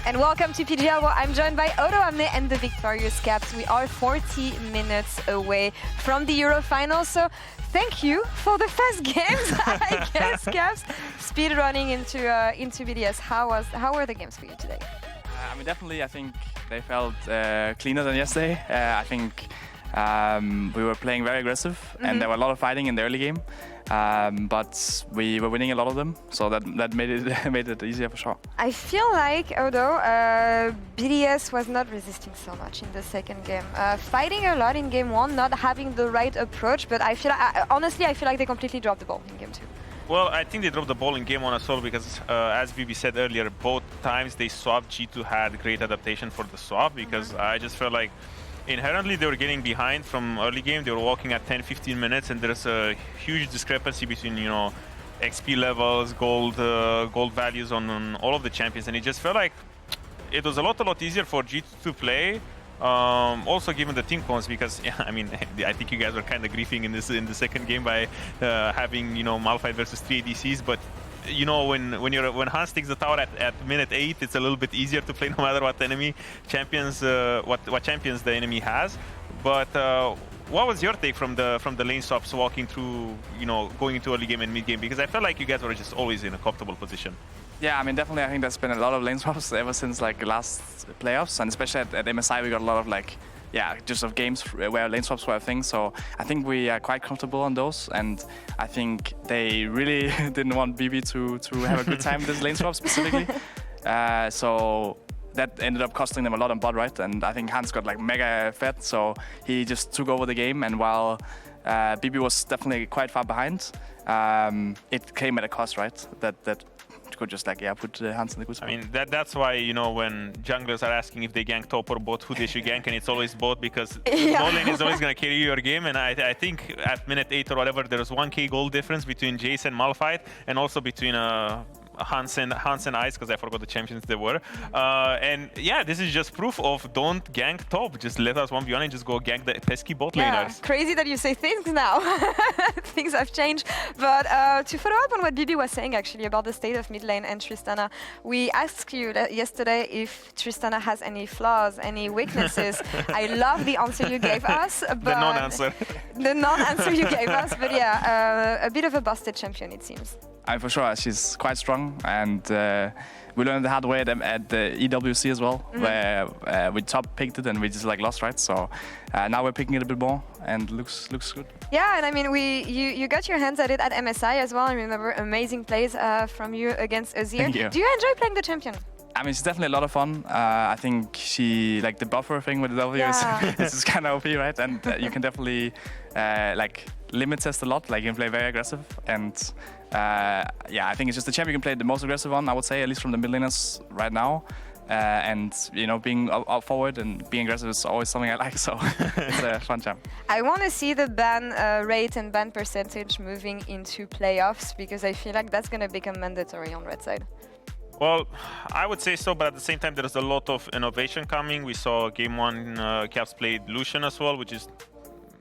And welcome to PGL, where I'm joined by Odoamne and the victorious Caps. We are 40 minutes away from the Euro final, so thank you for the fast games, I guess, Caps. Speed running into BDS. How were the games for you today? Definitely, I think they felt cleaner than yesterday. I think we were playing very aggressive, and there were a lot of fighting in the early game. But we were winning a lot of them, so that made it easier for sure. I feel like, although BDS was not resisting so much in the second game, fighting a lot in game one, not having the right approach. But honestly, I feel like they completely dropped the ball in game two. Well, I think they dropped the ball in game one as well because, as BB said earlier, both times they swapped, G2 had great adaptation for the swap because I just felt like inherently they were getting behind from early game. They were walking at 10-15 minutes, and there's a huge discrepancy between, XP levels, gold values on all of the champions, and it just felt like it was a lot easier for G2 to play. Also given the team cons, because I think you guys were kind of griefing in the second game by having Malphite versus 3 ADCs, but when Hans takes the tower at minute 8, it's a little bit easier to play no matter what enemy champions what champions the enemy has. But what was your take from the lane swaps walking through, going into early game and mid game? Because I felt like you guys were just always in a comfortable position. Yeah, definitely. I think there's been a lot of lane swaps ever since the last playoffs, and especially at MSI we got a lot of just of games where lane swaps were a thing. So I think we are quite comfortable on those, and I think they really didn't want BB to have a good time with this lane swap specifically. So that ended up costing them a lot on bot, right? And I think Hans got mega fed, so he just took over the game. And while BB was definitely quite far behind, it came at a cost, right? That could just put Hans in the good spot. That's why when junglers are asking if they gank top or bot, who they should gank, and it's always bot, because bot lane is always going to carry your game. And I think at minute 8 or whatever, there was 1k gold difference between Jace and Malphite, and also between Hans and Ice, because I forgot the champions they were. And yeah, this is just proof of don't gank top. Just let us 1v1 and just go gank the pesky bot laners. Crazy that you say things now. Things have changed. But to follow up on what BB was saying actually about the state of mid lane and Tristana, we asked you yesterday if Tristana has any flaws, any weaknesses. I love the answer you gave us. But the non-answer. The non-answer you gave us. But yeah, a bit of a busted champion, it seems. For sure, she's quite strong, and we learned the hard way at the EWC as well, where we top picked it and we just lost, right? So now we're picking it a bit more, and looks good. Yeah, and you got your hands at it at MSI as well. I remember amazing plays from you against Azir. Thank you. Do you enjoy playing the champion? It's definitely a lot of fun. I think she, the buffer thing with the W is kind of OP, right? And you can definitely limit test a lot. You can play very aggressive, and I think it's just the champion you can play the most aggressive on, I would say, at least from the mid laners right now. And being out forward and being aggressive is always something I like, so it's a fun champ. I want to see the ban rate and ban percentage moving into playoffs, because I feel like that's going to become mandatory on red side. Well, I would say so, but at the same time, there's a lot of innovation coming. We saw game 1 Caps played Lucian as well, which is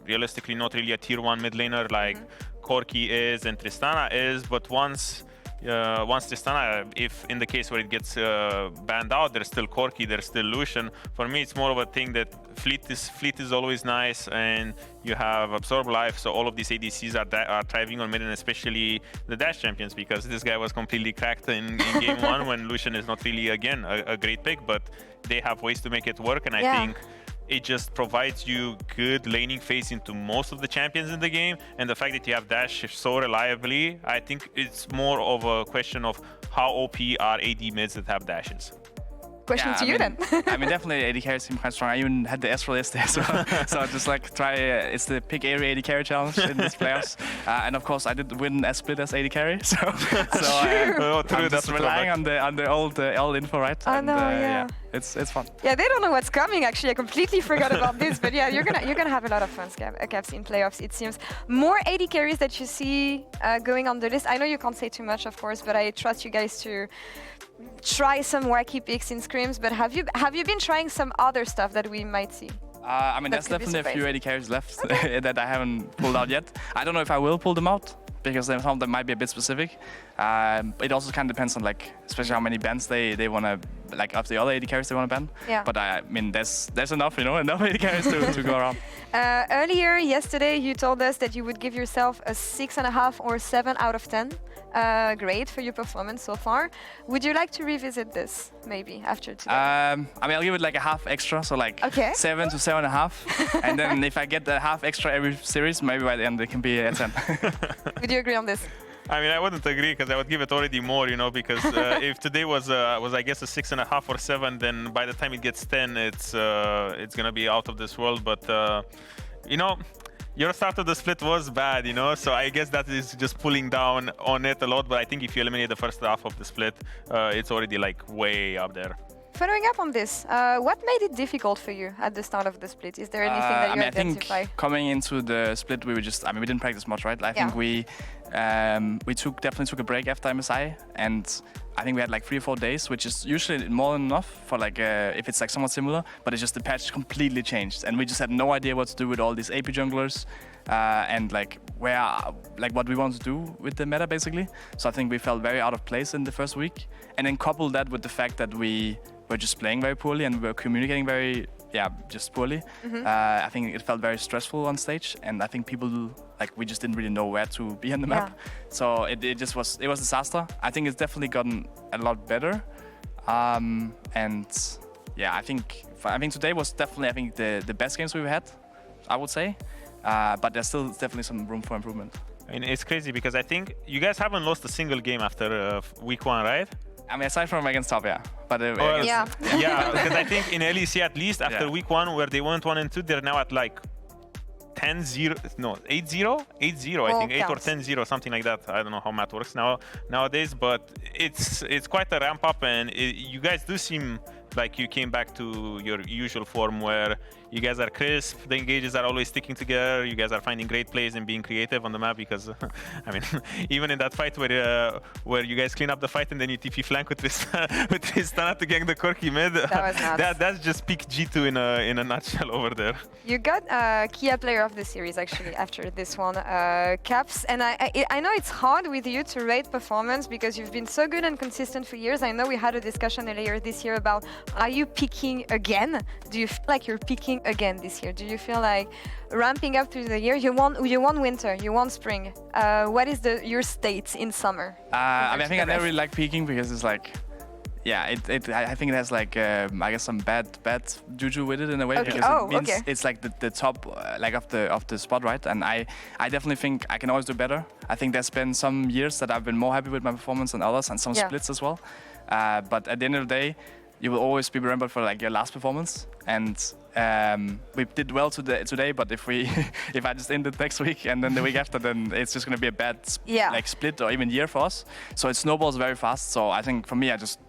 realistically not really a tier 1 mid laner like Corki is and Tristana is, but once Tristana, if in the case where it gets banned out, there's still Corki, there's still Lucian. For me, it's more of a thing that Fleet is always nice, and you have Absorb Life, so all of these ADCs are thriving on mid, and especially the Dash champions, because this guy was completely cracked in game 1 when Lucian is not really, again, a great pick, but they have ways to make it work, and I think it just provides you good laning phase into most of the champions in the game, and the fact that you have Dash so reliably, I think it's more of a question of how OP are AD mids that have Dashes. Question to you then. Definitely AD carry seem quite strong. I even had the Ezreal yesterday, so just try. It's the pick area AD carry challenge in this playoffs, and of course I did win a split as AD carry, so I'm just relying on the old info, right? Yeah. It's fun. Yeah, they don't know what's coming. Actually, I completely forgot about this, but yeah, you're gonna have a lot of fun, Caps, in playoffs. It seems more AD carries that you see going on the list. I know you can't say too much, of course, but I trust you guys to try some wacky picks in scrims. But have you been trying some other stuff that we might see? There's definitely a few AD carries left that I haven't pulled out yet. I don't know if I will pull them out, because some of them might be a bit specific. It also kind of depends on like, especially how many bans they want to, like of the other AD carries they want to ban. Yeah. But I mean, there's enough, you know, enough AD carries to go around. Earlier yesterday, you told us that you would give yourself a 6.5 or 7 out of 10 grade for your performance so far. Would you like to revisit this maybe after today? I mean, I'll give it like a half extra, so like 7 to 7.5, and then if I get the half extra every series, maybe by the end it can be a 10. Would you agree on this? I mean, I wouldn't agree because I would give it already more, you know, because if today was I guess a 6.5 or 7, then by the time it gets 10, it's gonna be out of this world. But you know, your start of the split was bad, you know, so I guess that is just pulling down on it a lot. But I think if you eliminate the first half of the split, it's already like way up there. Following up on this, what made it difficult for you at the start of the split? Is there anything that you identify? I think coming into the split, we were just, I mean, we didn't practice much, right? I think we definitely took a break after MSI, and I think we had like 3 or 4 days, which is usually more than enough for like if it's like somewhat similar, but it's just the patch completely changed, and we just had no idea what to do with all these AP junglers and like what we want to do with the meta basically. So I think we felt very out of place in the first week, and then couple that with the fact that we were just playing very poorly and we were communicating very just poorly. I think it felt very stressful on stage, and I think people we just didn't really know where to be on the map. So it was a disaster. I think it's definitely gotten a lot better, and yeah, I think today was definitely the best games we've had, I would say, but there's still definitely some room for improvement. I mean, it's crazy because I think you guys haven't lost a single game after week 1, right? I mean, aside from against top, but yeah, because I think in LEC at least after week 1 where they went 1 and 2, they're now at like 10-0, no 8-0, 8-0, I think 8 or 10-0, something like that. I don't know how math works nowadays, but it's quite a ramp up, and you guys do seem like you came back to your usual form where you guys are crisp, the engages are always sticking together, you guys are finding great plays and being creative on the map, because I mean, even in that fight where you guys clean up the fight and then you TP flank with Tristana to gang the Corki mid, that's just peak G2 in a nutshell over there. You got Kia Player of the Series actually after this one, Caps, and I know it's hard with you to rate performance because you've been so good and consistent for years. I know we had a discussion earlier this year about, are you peaking again? Do you feel like you're peaking again this year? Do you feel like ramping up through the year? You won winter, you won spring. What is your state in summer? I mean, I think I never really like peaking because it's like, I think it has like I guess some bad juju with it in a way, because it means it's like the top of the spot, right? And I definitely think I can always do better. I think there's been some years that I've been more happy with my performance than others, and some splits as well. But at the end of the day, you will always be remembered for like your last performance, and we did well today. But if I just ended next week and then the week after, then it's just going to be a bad like split or even year for us. So it snowballs very fast. So I think for me, I just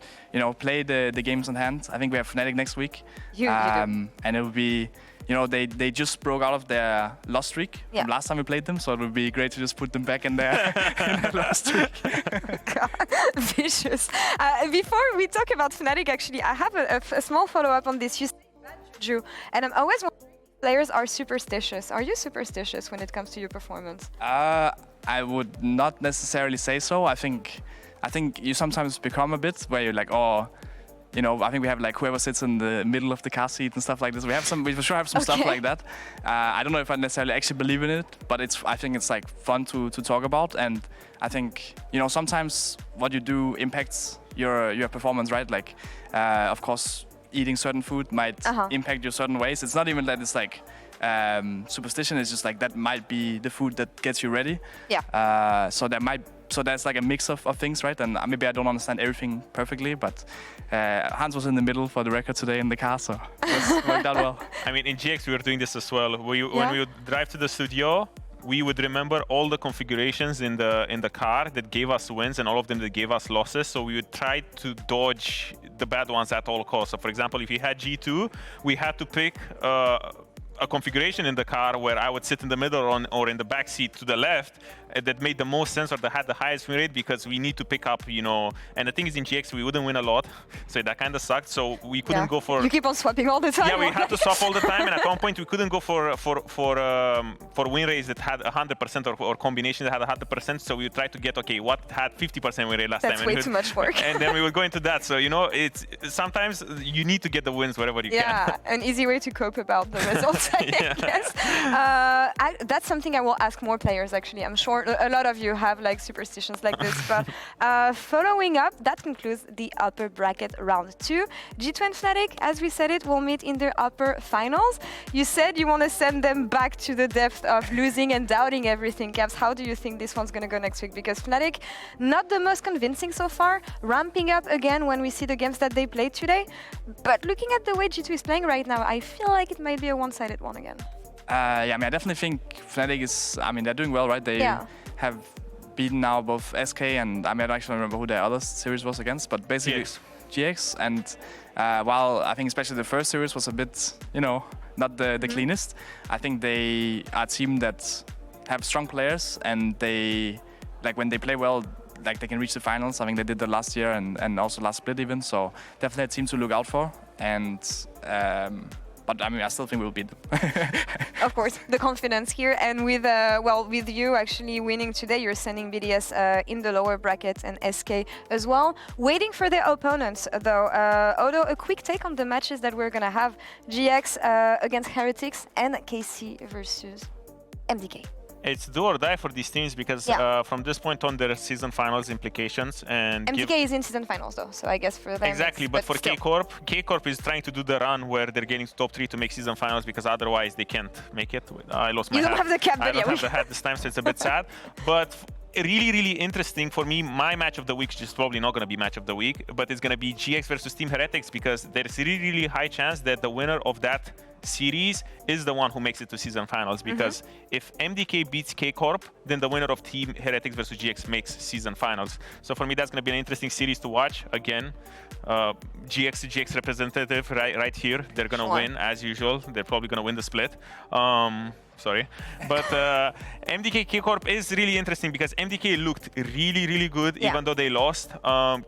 play the games on hand. I think we have Fnatic next week, and it will be. They just broke out of their loss streak from last time we played them, so it would be great to just put them back in their loss streak. God, vicious. Before we talk about Fnatic, actually, I have a small follow-up on this. You say bad juju, and I'm always wondering if players are superstitious. Are you superstitious when it comes to your performance? I would not necessarily say so. I think you sometimes become a bit where you're like, oh. I think we have like whoever sits in the middle of the car seat and stuff like this. We for sure have some stuff like that. I don't know if I necessarily actually believe in it, but I think it's like fun to talk about. And I think, sometimes what you do impacts your performance, right? Like, of course, eating certain food might impact you certain ways. It's not even that it's like superstition. It's just like that might be the food that gets you ready. Yeah. So there's like a mix of things, right? And maybe I don't understand everything perfectly, but Hans was in the middle for the record today in the car, so it worked out well. I mean, in GX we were doing this as well. When we would drive to the studio, we would remember all the configurations in the car that gave us wins and all of them that gave us losses. So we would try to dodge the bad ones at all costs. So for example, if we had G2, we had to pick a configuration in the car where I would sit in the middle or in the back seat to the left that made the most sense or that had the highest win rate, because we need to pick up, you know, and the thing is in GX we wouldn't win a lot, so that kind of sucked. So we couldn't go for. You keep on swapping all the time. Yeah, we had to swap all the time, and at one point we couldn't go for win rates that had 100% or combinations that had 100%. So we tried to get what had 50% win rate last time. That's way too much work. And then we would go into that. So you know, it's sometimes you need to get the wins wherever you can. Yeah, an easy way to cope about the results, I guess. That's something I will ask more players, actually. I'm sure a lot of you have like superstitions like this. But following up, that concludes the upper bracket round 2. G2 and Fnatic, as we said it, will meet in their upper finals. You said you want to send them back to the depth of losing and doubting everything. Caps, how do you think this one's going to go next week? Because Fnatic, not the most convincing so far, ramping up again when we see the games that they played today. But looking at the way G2 is playing right now, I feel like it might be a one-sided one again. Yeah, I mean, I definitely think Fnatic is, I mean, they're doing well, right? They have beaten now both SK and, I mean, I don't actually remember who their other series was against, but basically GX. And while I think especially the first series was a bit, you know, not the cleanest, I think they are a team that have strong players, and they, like when they play well, like they can reach the finals. I think they did that last year and also last split even. So definitely a team to look out for. And but I mean, I still think we'll beat them. Of course, the confidence here, and with with you actually winning today, you're sending BDS in the lower bracket and SK as well. Waiting for their opponents, though. Odo, a quick take on the matches that we're gonna have: GX against Heretics and KC versus MDK. It's do or die for these teams because from this point on, there are season finals implications. And MDK is in season finals, though, so I guess for them. Exactly, but for K-Corp is trying to do the run where they're getting to top 3 to make season finals, because otherwise they can't make it. I lost my hat. You don't have the cap, I don't have the hat this time, so it's a bit sad. But really, really interesting for me. My match of the week is probably not going to be match of the week, but it's going to be GX versus Team Heretics, because there's a really, really high chance that the winner of that series is the one who makes it to season finals, because if MDK beats K-Corp, then the winner of Team Heretics versus GX makes season finals. So for me, that's going to be an interesting series to watch. Again, GX representative right here. They're going to win as usual. They're probably going to win the split. Sorry, but MDK K-Corp is really interesting because MDK looked really, really good even though they lost.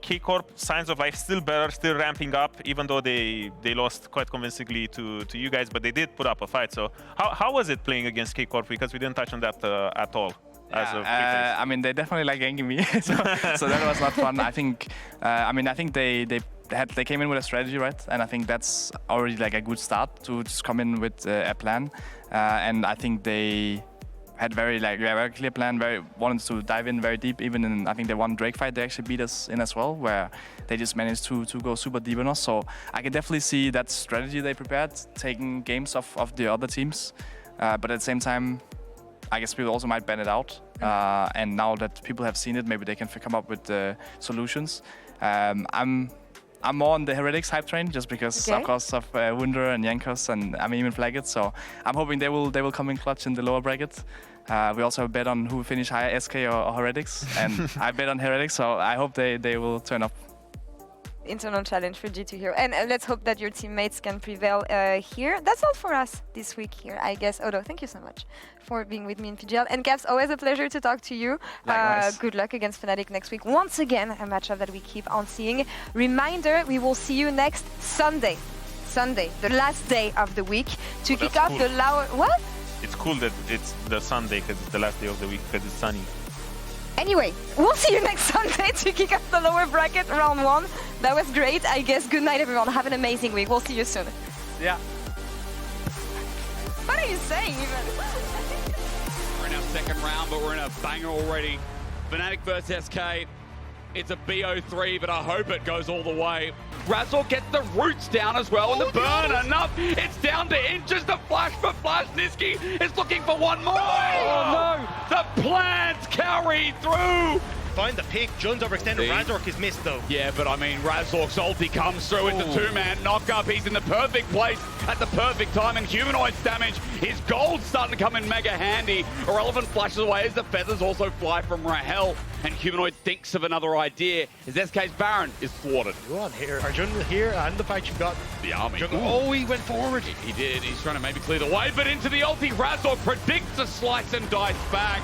K-Corp, signs of life, still better, still ramping up, even though they lost quite convincingly to you guys, but they did put up a fight. So how was it playing against K-Corp? Because we didn't touch on that at all. I mean, they definitely like ganking me, so that was not fun. I think, I mean, I think they came in with a strategy, right? And I think that's already like a good start to just come in with a plan. And I think they had very clear plan, wanted to dive in very deep. Even in, I think they won Drake fight, they actually beat us in as well, where they just managed to go super deep on us. So I can definitely see that strategy they prepared, taking games of the other teams. But at the same time, I guess people also might ban it out. And now that people have seen it, maybe they can come up with solutions. I'm more on the Heretics hype train, just because, of course, of Wunder and Yankos, and I mean even FLICKR. So I'm hoping they will come in clutch in the lower bracket. We also have a bet on who will finish higher, SK or Heretics, and I bet on Heretics, so I hope they will turn up. Internal challenge for G2 here, and let's hope that your teammates can prevail here. That's all for us this week here, I guess. Odo, thank you so much for being with me in PGL. And Caps, always a pleasure to talk to you. Good luck against Fnatic next week. Once again, a matchup that we keep on seeing. Reminder, we will see you next Sunday, the last day of the week, to kick off the Laure. What? It's cool that it's the Sunday because it's the last day of the week because it's sunny. Anyway, we'll see you next Sunday to kick off the lower bracket round 1. That was great, I guess. Good night, everyone. Have an amazing week. We'll see you soon. Yeah. What are you saying, even? We're in our second round, but we're in a banger already. Fnatic versus SK. It's a BO3, but I hope it goes all the way. Razor gets the roots down as well, and the burn enough. It's down to inches. The flash for Flash. Niski is looking for one more. Oh no! The plans carry through. find the pick. Jun's overextended. Razork is missed though. Yeah, but I mean, Razork's ulti comes through with the two-man knock-up. He's in the perfect place at the perfect time, and Humanoid's damage, his gold's starting to come in mega handy. Irrelevant flashes away as the feathers also fly from Rahel, and Humanoid thinks of another idea. His SK's Baron is thwarted. Go on here. Arjun here, and the fact you've got The army. Oh, he went forward. He did. He's trying to maybe clear the way, but into the ulti, Razork predicts a slice and dice back.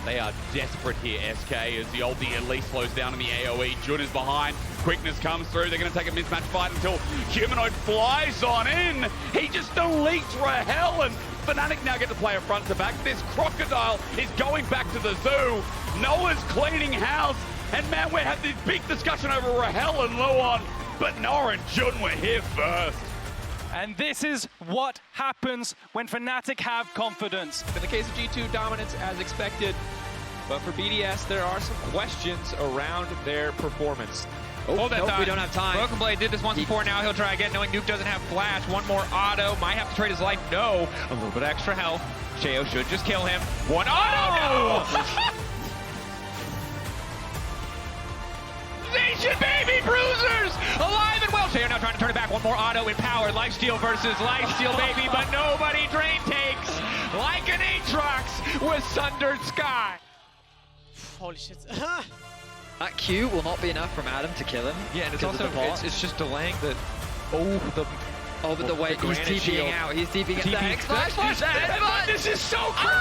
They are desperate here, SK, as the ulti at least slows down in the AoE. Jun is behind. Quickness comes through. They're going to take a mismatch fight until Humanoid flies on in. He just deletes Rahel, and Fnatic now get to play a front to back. This Crocodile is going back to the zoo. Noah's cleaning house. And man, we had this big discussion over Rahel and Luon, but Noah and Jun were here first. And this is what happens when Fnatic have confidence. In the case of G2, dominance as expected. But for BDS, there are some questions around their performance. Hold that thought. We don't have time. Broken Blade did this once before, now he'll try again, knowing Nuke doesn't have flash. One more auto, might have to trade his life. No, a little bit extra health. Sheo should just kill him. One auto, no! Nation baby bruisers! Alive and well. Sheo now trying to turn it back. One more auto empowered. Lifesteal versus Lifesteal baby, but nobody drain takes. Like an Aatrox with Sundered Sky. Holy shit. That Q will not be enough from Adam to kill him. Yeah, and it's also, it's just delaying the, but the way he's TPing out. He's TPing out. The Hex Flash. This is so crazy.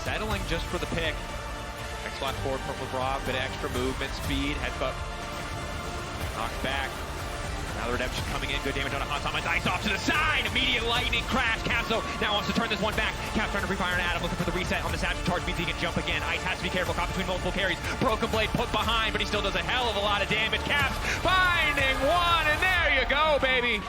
Settling just for the pick. X Flash forward from Rob, bit of extra movement, speed, headbutt. Knocked back. Now the redemption coming in, good damage on a hot on dice off to the side. Immediate lightning crash. Capso now wants to turn this one back. Cap trying to free fire on Adam, looking for the reset on the Savage charge means he can jump again. Ice has to be careful, caught between multiple carries. Broken Blade put behind, but he still does a hell of a lot of damage. Caps finding one, and there you go, baby.